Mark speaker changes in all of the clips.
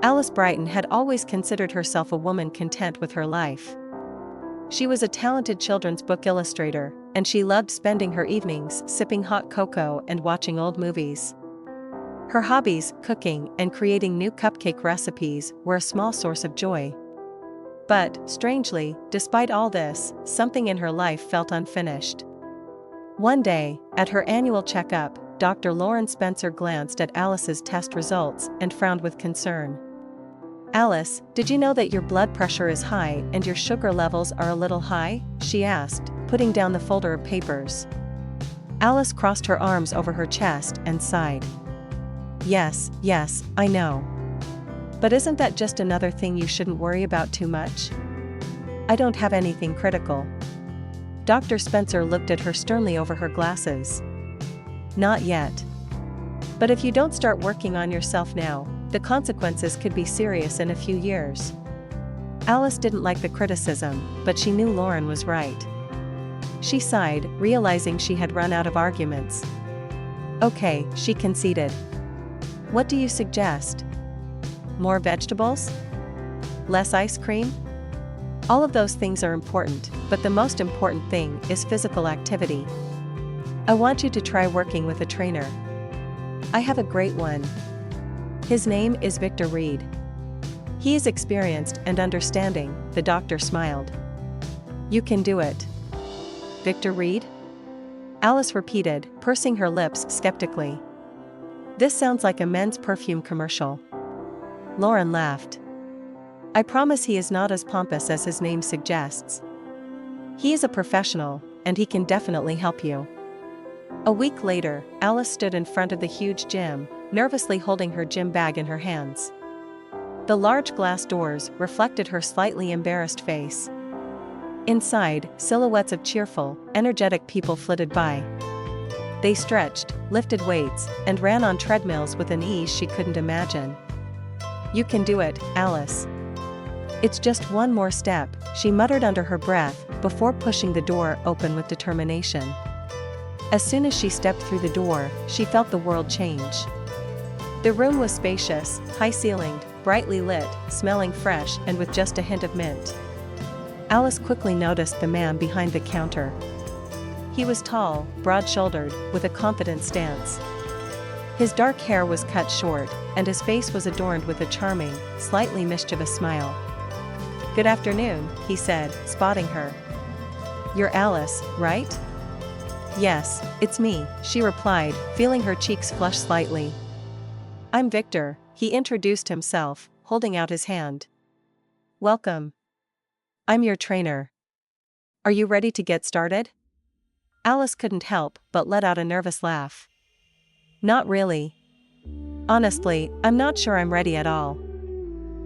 Speaker 1: Alice Brighton had always considered herself a woman content with her life. She was a talented children's book illustrator, and she loved spending her evenings sipping hot cocoa and watching old movies. Her hobbies, cooking and creating new cupcake recipes, were a small source of joy. But, strangely, despite all this, something in her life felt unfinished. One day, at her annual checkup, Dr. Lauren Spencer glanced at Alice's test results and frowned with concern. "Alice, did you know that your blood pressure is high and your sugar levels are a little high?" she asked, putting down the folder of papers. Alice crossed her arms over her chest and sighed. Yes, I know. But isn't that just another thing you shouldn't worry about too much? I don't have anything critical. Dr. Spencer looked at her sternly over her glasses. Not yet. But if you don't start working on yourself now, the consequences could be serious in a few years. Alice didn't like the criticism, but she knew Lauren was right. She sighed, realizing she had run out of arguments. Okay, she conceded. What do you suggest? More vegetables? Less ice cream? All of those things are important, but the most important thing is physical activity. I want you to try working with a trainer. I have a great one. His name is Victor Reed. He is experienced and understanding, the doctor smiled. You can do it. Victor Reed? Alice repeated, pursing her lips skeptically. This sounds like a men's perfume commercial. Lauren laughed. I promise he is not as pompous as his name suggests. He is a professional, and he can definitely help you. A week later, Alice stood in front of the huge gym, nervously holding her gym bag in her hands. The large glass doors reflected her slightly embarrassed face. Inside, silhouettes of cheerful, energetic people flitted by. They stretched, lifted weights, and ran on treadmills with an ease she couldn't imagine. You can do it, Alice. It's just one more step, she muttered under her breath, before pushing the door open with determination. As soon as she stepped through the door, she felt the world change. The room was spacious, high-ceilinged, brightly lit, smelling fresh and with just a hint of mint. Alice quickly noticed the man behind the counter. He was tall, broad-shouldered, with a confident stance. His dark hair was cut short, and his face was adorned with a charming, slightly mischievous smile. Good afternoon, he said, spotting her. You're Alice, right? Yes, it's me, she replied, feeling her cheeks flush slightly. I'm Victor, he introduced himself, holding out his hand. Welcome. I'm your trainer. Are you ready to get started? Alice couldn't help but let out a nervous laugh. Not really. Honestly, I'm not sure I'm ready at all.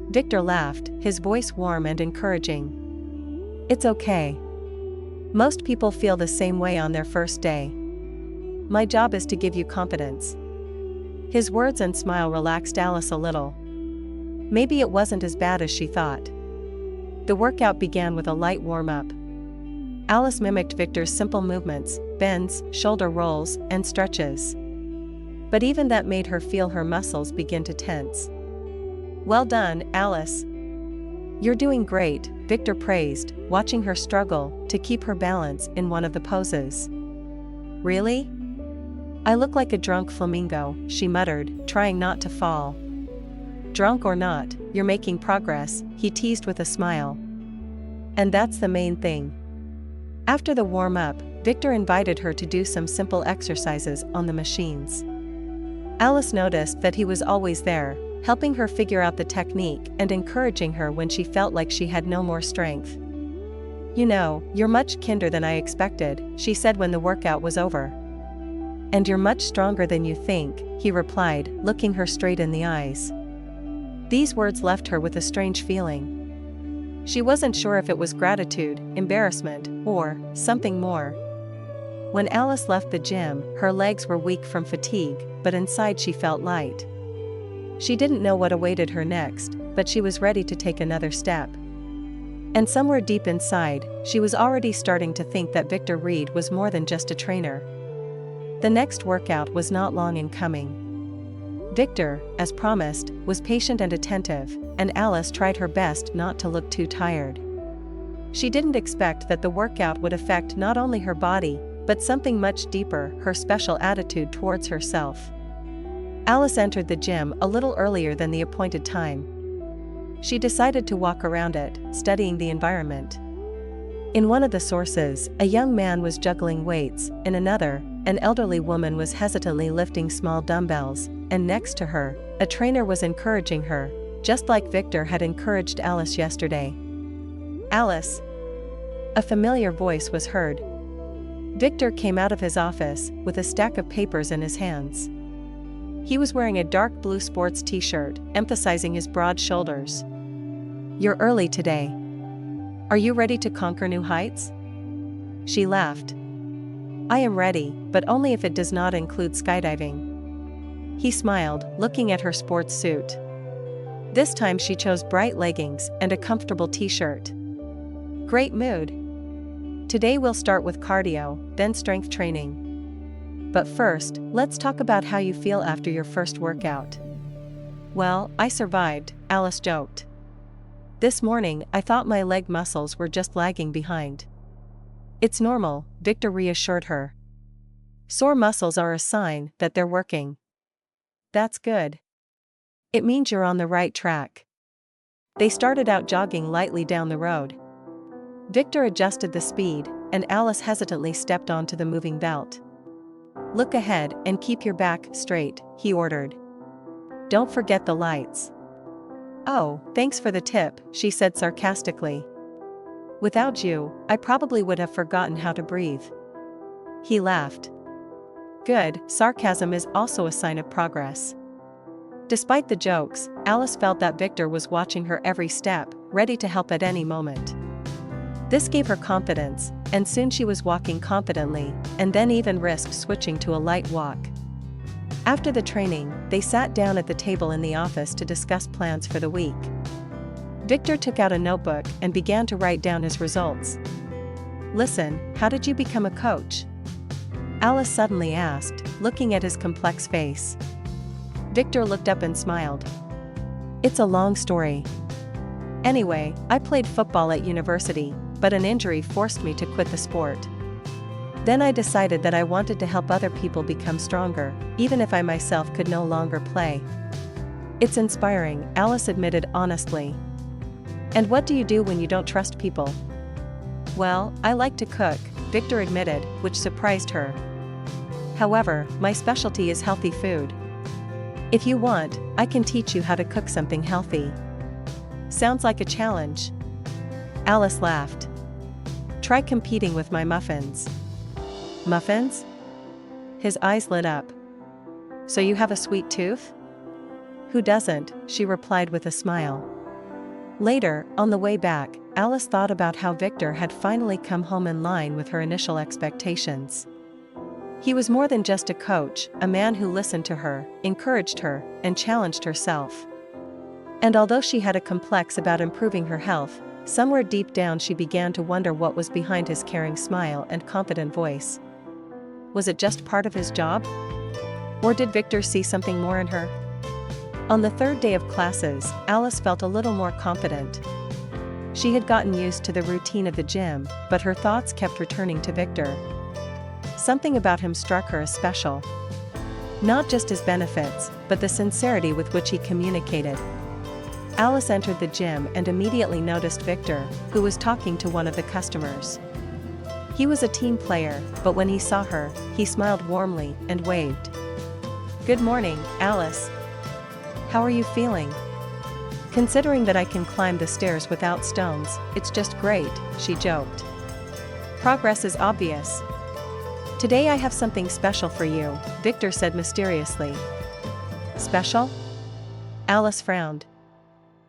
Speaker 1: Victor laughed, his voice warm and encouraging. It's okay. Most people feel the same way on their first day. My job is to give you confidence. His words and smile relaxed Alice a little. Maybe it wasn't as bad as she thought. The workout began with a light warm-up. Alice mimicked Victor's simple movements, bends, shoulder rolls, and stretches. But even that made her feel her muscles begin to tense. Well done, Alice. You're doing great, Victor praised, watching her struggle to keep her balance in one of the poses. Really? I look like a drunk flamingo, she muttered, trying not to fall. Drunk or not, you're making progress, he teased with a smile. And that's the main thing. After the warm-up, Victor invited her to do some simple exercises on the machines. Alice noticed that he was always there, helping her figure out the technique and encouraging her when she felt like she had no more strength. You know, you're much kinder than I expected, she said when the workout was over. And you're much stronger than you think, he replied, looking her straight in the eyes. These words left her with a strange feeling. She wasn't sure if it was gratitude, embarrassment, or something more. When Alice left the gym, her legs were weak from fatigue, but inside she felt light. She didn't know what awaited her next, but she was ready to take another step. And somewhere deep inside, she was already starting to think that Victor Reed was more than just a trainer. The next workout was not long in coming. Victor, as promised, was patient and attentive, and Alice tried her best not to look too tired. She didn't expect that the workout would affect not only her body, but something much deeper, her special attitude towards herself. Alice entered the gym a little earlier than the appointed time. She decided to walk around it, studying the environment. In one of the sources, a young man was juggling weights, in another, an elderly woman was hesitantly lifting small dumbbells, and next to her, a trainer was encouraging her, just like Victor had encouraged Alice yesterday. "Alice!" A familiar voice was heard. Victor came out of his office, with a stack of papers in his hands. He was wearing a dark blue sports t-shirt, emphasizing his broad shoulders. "You're early today. Are you ready to conquer new heights?" She laughed. "I am ready, but only if it does not include skydiving." He smiled, looking at her sports suit. This time she chose bright leggings and a comfortable t-shirt. "Great mood. Today we'll start with cardio, then strength training. But first, let's talk about how you feel after your first workout." "Well, I survived," Alice joked. "This morning I thought my leg muscles were just lagging behind." "It's normal," Victor reassured her. "Sore muscles are a sign that they're working." "That's good. It means you're on the right track." They started out jogging lightly down the road. Victor adjusted the speed, and Alice hesitantly stepped onto the moving belt. "Look ahead and keep your back straight," he ordered. "Don't forget the lights." "Oh, thanks for the tip," she said sarcastically. "Without you, I probably would have forgotten how to breathe." He laughed. Good, sarcasm is also a sign of progress. Despite the jokes, Alice felt that Victor was watching her every step, ready to help at any moment. This gave her confidence, and soon she was walking confidently, and then even risked switching to a light walk. After the training, they sat down at the table in the office to discuss plans for the week. Victor took out a notebook and began to write down his results. "Listen, how did you become a coach?" Alice suddenly asked, looking at his complex face. Victor looked up and smiled. "It's a long story. Anyway, I played football at university, but an injury forced me to quit the sport. Then I decided that I wanted to help other people become stronger, even if I myself could no longer play." "It's inspiring," Alice admitted honestly. "And what do you do when you don't trust people?" "Well, I like to cook," Victor admitted, which surprised her. "However, my specialty is healthy food. If you want, I can teach you how to cook something healthy." "Sounds like a challenge." Alice laughed. "Try competing with my muffins." "Muffins?" His eyes lit up. "So you have a sweet tooth?" "Who doesn't?" she replied with a smile. Later, on the way back, Alice thought about how Victor had finally come home in line with her initial expectations. He was more than just a coach, a man who listened to her, encouraged her, and challenged herself. And although she had a complex about improving her health, somewhere deep down she began to wonder what was behind his caring smile and confident voice. Was it just part of his job? Or did Victor see something more in her? On the third day of classes, Alice felt a little more confident. She had gotten used to the routine of the gym, but her thoughts kept returning to Victor. Something about him struck her as special. Not just his benefits, but the sincerity with which he communicated. Alice entered the gym and immediately noticed Victor, who was talking to one of the customers. He was a team player, but when he saw her, he smiled warmly and waved. "Good morning, Alice. How are you feeling?" "Considering that I can climb the stairs without stones, it's just great," she joked. "Progress is obvious. Today I have something special for you," Victor said mysteriously. "Special?" Alice frowned.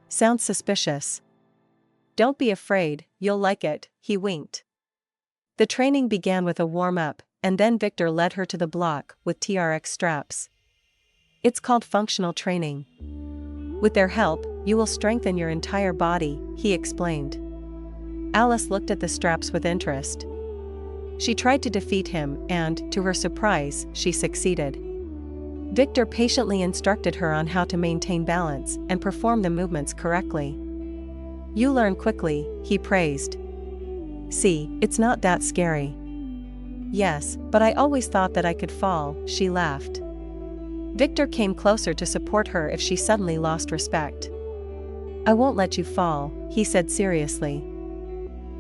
Speaker 1: "Sounds suspicious." "Don't be afraid, you'll like it," he winked. The training began with a warm-up, and then Victor led her to the block with TRX straps. "It's called functional training. With their help, you will strengthen your entire body," he explained. Alice looked at the straps with interest. She tried to defeat him and, to her surprise, she succeeded. Victor patiently instructed her on how to maintain balance and perform the movements correctly. "You learn quickly," he praised. "See, it's not that scary." "Yes, but I always thought that I could fall," she laughed. Victor came closer to support her if she suddenly lost respect. "I won't let you fall," he said seriously.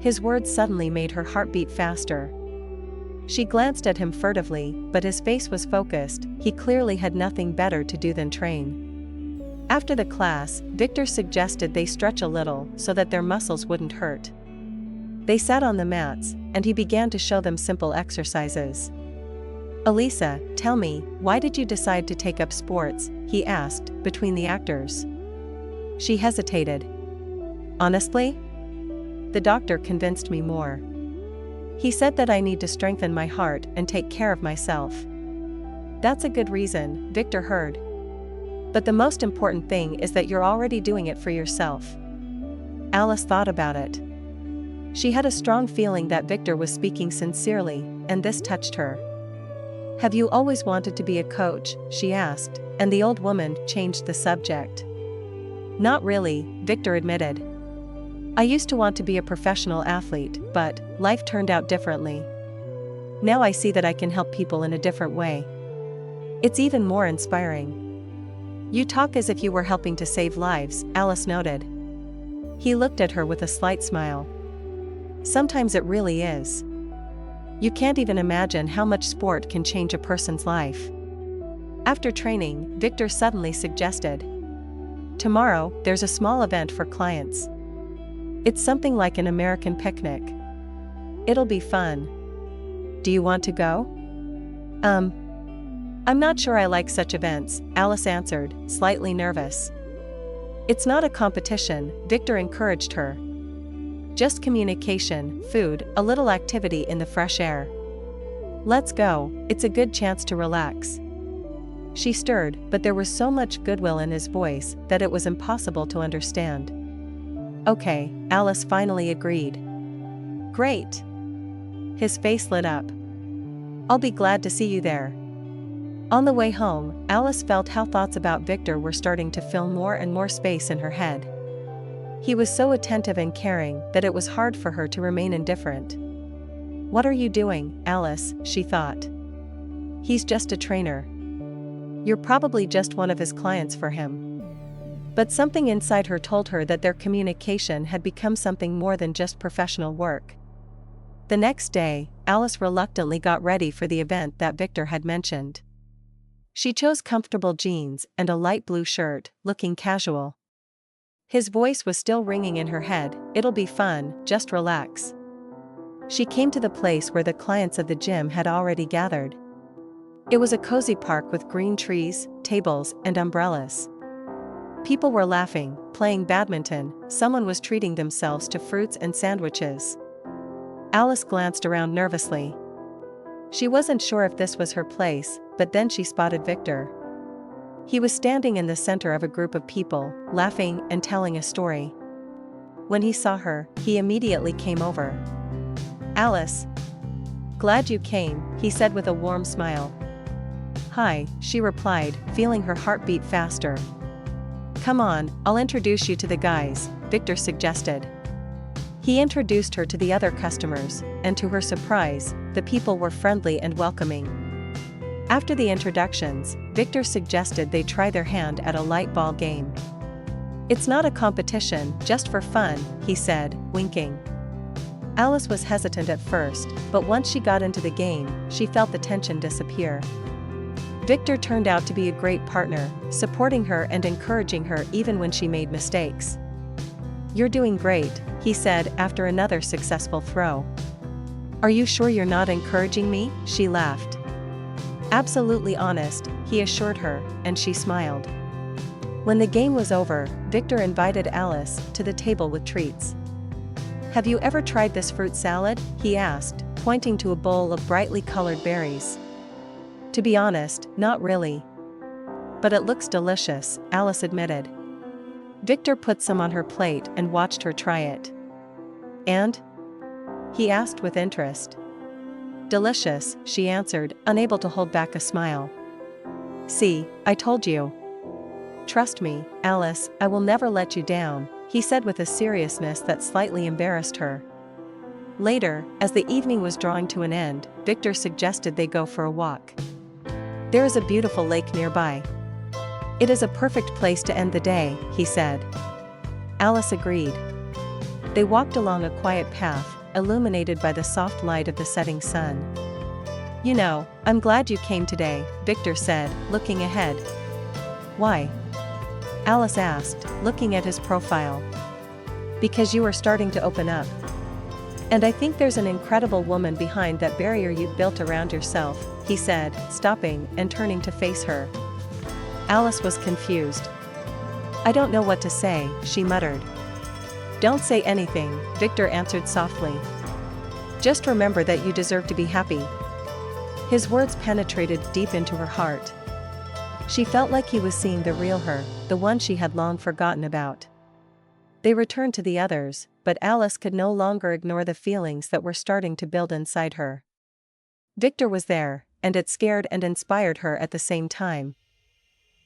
Speaker 1: His words suddenly made her heart beat faster. She glanced at him furtively, but his face was focused. He clearly had nothing better to do than train. After the class, Victor suggested they stretch a little so that their muscles wouldn't hurt. They sat on the mats, and he began to show them simple exercises. "Alisa, tell me, why did you decide to take up sports?" he asked, between the actors. She hesitated. "Honestly? The doctor convinced me more. He said that I need to strengthen my heart and take care of myself." "That's a good reason," Victor heard. "But the most important thing is that you're already doing it for yourself." Alice thought about it. She had a strong feeling that Victor was speaking sincerely, and this touched her. "Have you always wanted to be a coach?" she asked, and the old woman changed the subject. "Not really," Victor admitted. "I used to want to be a professional athlete, but life turned out differently. Now I see that I can help people in a different way. It's even more inspiring." "You talk as if you were helping to save lives," Alice noted. He looked at her with a slight smile. "Sometimes it really is. You can't even imagine how much sport can change a person's life." After training, Victor suddenly suggested, "Tomorrow, there's a small event for clients. It's something like an American picnic. It'll be fun. Do you want to go?" I'm not sure I like such events," Alice answered, slightly nervous. "It's not a competition," Victor encouraged her. "Just communication, food, a little activity in the fresh air. Let's go, it's a good chance to relax." She stirred, but there was so much goodwill in his voice that it was impossible to understand. "Okay," Alice finally agreed. "Great." His face lit up. "I'll be glad to see you there." On the way home, Alice felt how thoughts about Victor were starting to fill more and more space in her head. He was so attentive and caring that it was hard for her to remain indifferent. "What are you doing, Alice?" she thought. "He's just a trainer. You're probably just one of his clients for him." But something inside her told her that their communication had become something more than just professional work. The next day, Alice reluctantly got ready for the event that Victor had mentioned. She chose comfortable jeans and a light blue shirt, looking casual. His voice was still ringing in her head, "It'll be fun, just relax." She came to the place where the clients of the gym had already gathered. It was a cozy park with green trees, tables, and umbrellas. People were laughing, playing badminton, someone was treating themselves to fruits and sandwiches. Alice glanced around nervously. She wasn't sure if this was her place, but then she spotted Victor. He was standing in the center of a group of people, laughing and telling a story. When he saw her, he immediately came over. "Alice. Glad you came," he said with a warm smile. "Hi," she replied, feeling her heart beat faster. "Come on, I'll introduce you to the guys," Victor suggested. He introduced her to the other customers, and to her surprise, the people were friendly and welcoming. After the introductions, Victor suggested they try their hand at a light ball game. "It's not a competition, just for fun," he said, winking. Alice was hesitant at first, but once she got into the game, she felt the tension disappear. Victor turned out to be a great partner, supporting her and encouraging her even when she made mistakes. "You're doing great," he said after another successful throw. "Are you sure you're not encouraging me?" she laughed. "Absolutely honest," he assured her, and she smiled. When the game was over, Victor invited Alice to the table with treats. "Have you ever tried this fruit salad?" he asked, pointing to a bowl of brightly colored berries. "To be honest, not really. But it looks delicious," Alice admitted. Victor put some on her plate and watched her try it. "And?" he asked with interest. "Delicious," she answered, unable to hold back a smile. See, I told you. Trust me, Alice, I will never let you down, he said with a seriousness that slightly embarrassed her. Later, as the evening was drawing to an end, Victor suggested they go for a walk. There is a beautiful lake nearby. It is a perfect place to end the day, he said. Alice agreed. They walked along a quiet path, illuminated by the soft light of the setting sun. You know, I'm glad you came today, Victor said, looking ahead. Why? Alice asked, looking at his profile. Because you are starting to open up. And I think there's an incredible woman behind that barrier you've built around yourself, he said, stopping and turning to face her. Alice was confused. I don't know what to say, she muttered. Don't say anything, Victor answered softly. Just remember that you deserve to be happy. His words penetrated deep into her heart. She felt like he was seeing the real her, the one she had long forgotten about. They returned to the others, but Alice could no longer ignore the feelings that were starting to build inside her. Victor was there, and it scared and inspired her at the same time.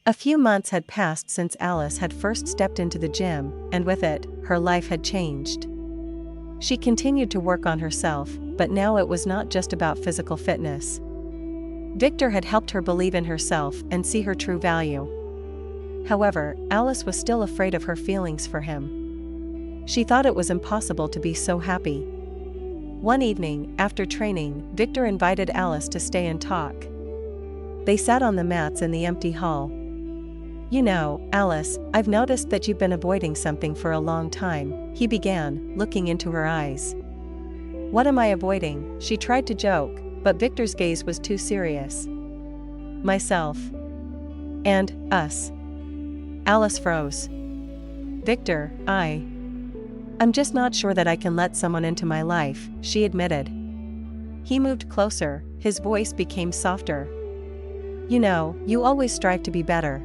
Speaker 1: A few months had passed since Alice had first stepped into the gym, and with it, her life had changed. She continued to work on herself, but now it was not just about physical fitness. Victor had helped her believe in herself and see her true value. However, Alice was still afraid of her feelings for him. She thought it was impossible to be so happy. One evening, after training, Victor invited Alice to stay and talk. They sat on the mats in the empty hall. You know, Alice, I've noticed that you've been avoiding something for a long time, he began, looking into her eyes. What am I avoiding? She tried to joke, but Victor's gaze was too serious. Myself. And us. Alice froze. Victor, I'm just not sure that I can let someone into my life, she admitted. He moved closer, his voice became softer. You know, you always strive to be better.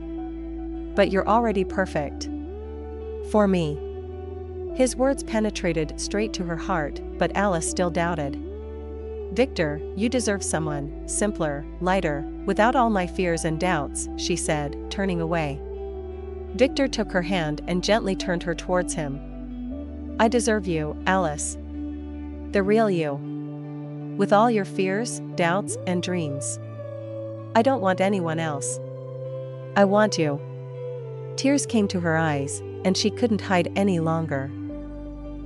Speaker 1: But you're already perfect. For me. His words penetrated straight to her heart, but Alice still doubted. Victor, you deserve someone, simpler, lighter, without all my fears and doubts, she said, turning away. Victor took her hand and gently turned her towards him. I deserve you, Alice. The real you. With all your fears, doubts, and dreams. I don't want anyone else. I want you. Tears came to her eyes, and she couldn't hide any longer.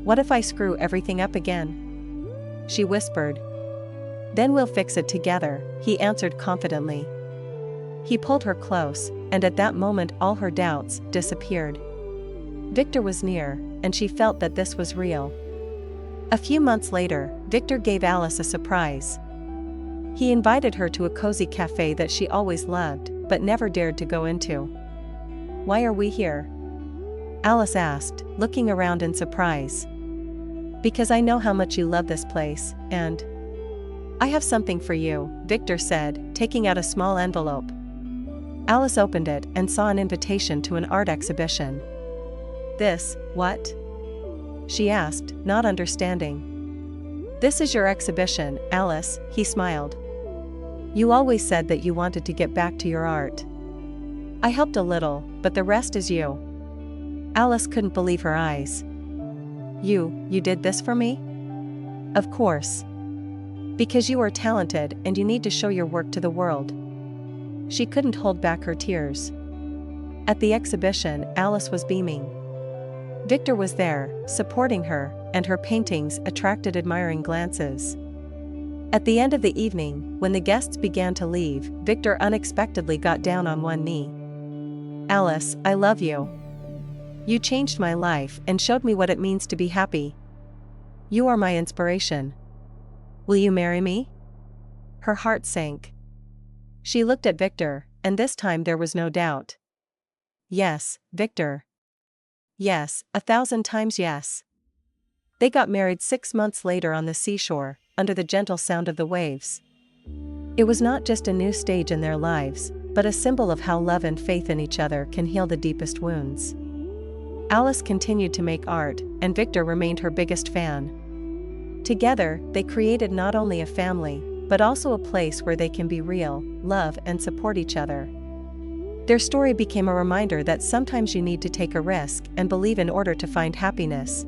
Speaker 1: What if I screw everything up again? She whispered. Then we'll fix it together, he answered confidently. He pulled her close, and at that moment all her doubts disappeared. Victor was near, and she felt that this was real. A few months later, Victor gave Alice a surprise. He invited her to a cozy cafe that she always loved, but never dared to go into. Why are we here? Alice asked, looking around in surprise. Because I know how much you love this place, and I have something for you, Victor said, taking out a small envelope. Alice opened it and saw an invitation to an art exhibition. This, what? She asked, not understanding. This is your exhibition, Alice, he smiled. You always said that you wanted to get back to your art. I helped a little, but the rest is you. Alice couldn't believe her eyes. You did this for me? Of course. Because you are talented and you need to show your work to the world. She couldn't hold back her tears. At the exhibition, Alice was beaming. Victor was there, supporting her, and her paintings attracted admiring glances. At the end of the evening, when the guests began to leave, Victor unexpectedly got down on one knee. Alice, I love you. You changed my life and showed me what it means to be happy. You are my inspiration. Will you marry me? Her heart sank. She looked at Victor, and this time there was no doubt. Yes, Victor. Yes, 1,000 times yes. They got married 6 months later on the seashore, under the gentle sound of the waves. It was not just a new stage in their lives, but a symbol of how love and faith in each other can heal the deepest wounds. Alice continued to make art, and Victor remained her biggest fan. Together, they created not only a family, but also a place where they can be real, love, and support each other. Their story became a reminder that sometimes you need to take a risk and believe in order to find happiness.